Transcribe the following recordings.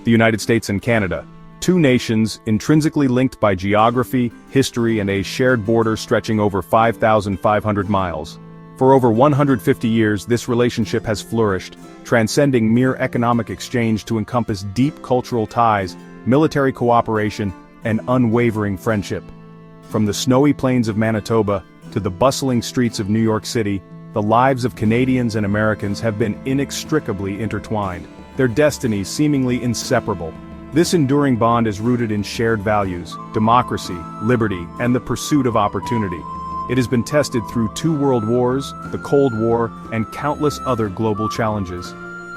The United States and Canada, two nations intrinsically linked by geography, history, and a shared border stretching over 5,500 miles. For over 150 years, this relationship has flourished, transcending mere economic exchange to encompass deep cultural ties, military cooperation, and unwavering friendship. From the snowy plains of Manitoba to the bustling streets of New York City, the lives of Canadians and Americans have been inextricably intertwined, their destinies seemingly inseparable. This enduring bond is rooted in shared values, democracy, liberty, and the pursuit of opportunity. It has been tested through 2 world wars, the Cold War, and countless other global challenges.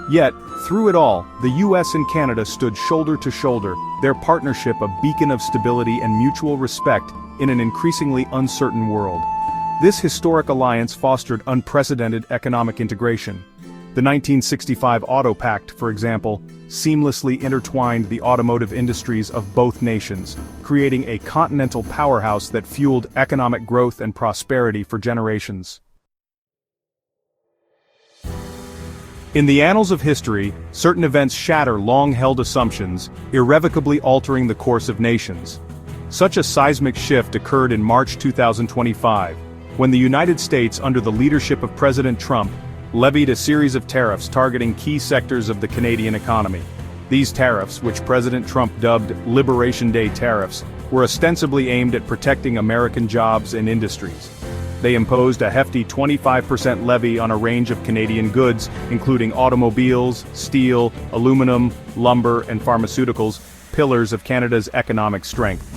Yet, through it all, the U.S. and Canada stood shoulder to shoulder, their partnership a beacon of stability and mutual respect in an increasingly uncertain world. This historic alliance fostered unprecedented economic integration. The 1965 Auto Pact, for example, seamlessly intertwined the automotive industries of both nations, creating a continental powerhouse that fueled economic growth and prosperity for generations. In the annals of history, certain events shatter long-held assumptions, irrevocably altering the course of nations. Such a seismic shift occurred in March 2025, when the United States, under the leadership of President Trump, levied a series of tariffs targeting key sectors of the Canadian economy. These tariffs, which President Trump dubbed Liberation Day tariffs, were ostensibly aimed at protecting American jobs and industries. They imposed a hefty 25% levy on a range of Canadian goods, including automobiles, steel, aluminum, lumber, and pharmaceuticals, pillars of Canada's economic strength.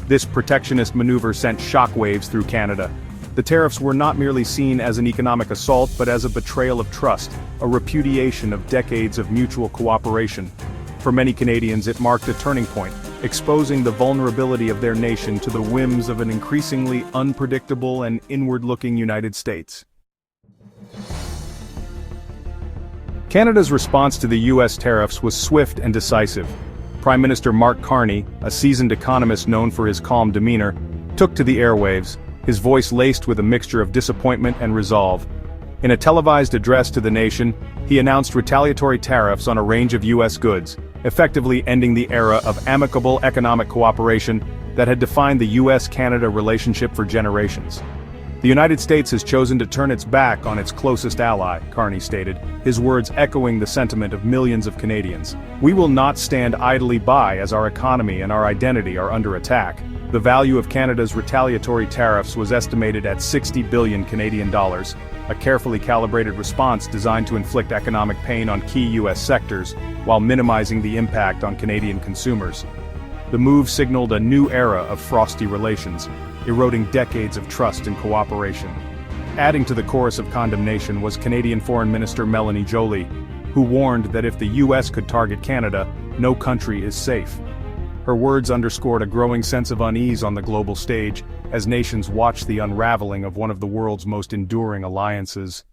This protectionist maneuver sent shockwaves through Canada. The tariffs were not merely seen as an economic assault but as a betrayal of trust, a repudiation of decades of mutual cooperation. For many Canadians, it marked a turning point, exposing the vulnerability of their nation to the whims of an increasingly unpredictable and inward-looking United States. Canada's response to the U.S. tariffs was swift and decisive. Prime Minister Mark Carney, a seasoned economist known for his calm demeanor, took to the airwaves, his voice laced with a mixture of disappointment and resolve. In a televised address to the nation, he announced retaliatory tariffs on a range of U.S. goods, effectively ending the era of amicable economic cooperation that had defined the U.S. Canada relationship for generations. The United States has chosen to turn its back on its closest ally, Carney stated, his words echoing the sentiment of millions of Canadians. We will not stand idly by as our economy and our identity are under attack. The value of Canada's retaliatory tariffs was estimated at 60 billion Canadian dollars, a carefully calibrated response designed to inflict economic pain on key U.S. sectors, while minimizing the impact on Canadian consumers. The move signaled a new era of frosty relations, eroding decades of trust and cooperation. Adding to the chorus of condemnation was Canadian Foreign Minister Melanie Joly, who warned that if the U.S. could target Canada, no country is safe. Her words underscored a growing sense of unease on the global stage, as nations watched the unraveling of one of the world's most enduring alliances.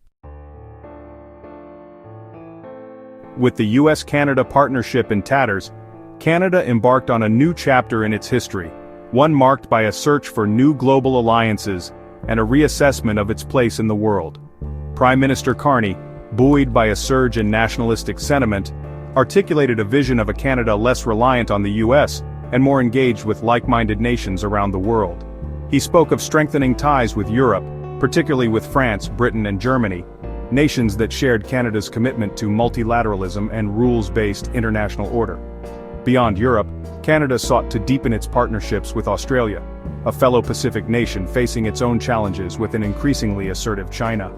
With the U.S.-Canada partnership in tatters, Canada embarked on a new chapter in its history, one marked by a search for new global alliances and a reassessment of its place in the world. Prime Minister Carney, buoyed by a surge in nationalistic sentiment, articulated a vision of a Canada less reliant on the U.S. and more engaged with like-minded nations around the world. He spoke of strengthening ties with Europe, particularly with France, Britain, and Germany, nations that shared Canada's commitment to multilateralism and rules-based international order. Beyond Europe, Canada sought to deepen its partnerships with Australia, a fellow Pacific nation facing its own challenges with an increasingly assertive China.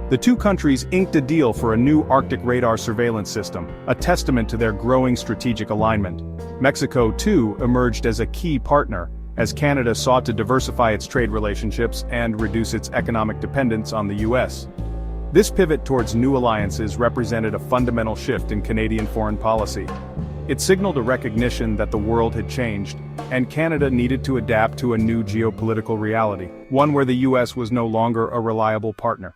The two countries inked a deal for a new Arctic radar surveillance system, a testament to their growing strategic alignment. Mexico, too, emerged as a key partner, as Canada sought to diversify its trade relationships and reduce its economic dependence on the U.S. This pivot towards new alliances represented a fundamental shift in Canadian foreign policy. It signaled a recognition that the world had changed, and Canada needed to adapt to a new geopolitical reality, one where the U.S. was no longer a reliable partner.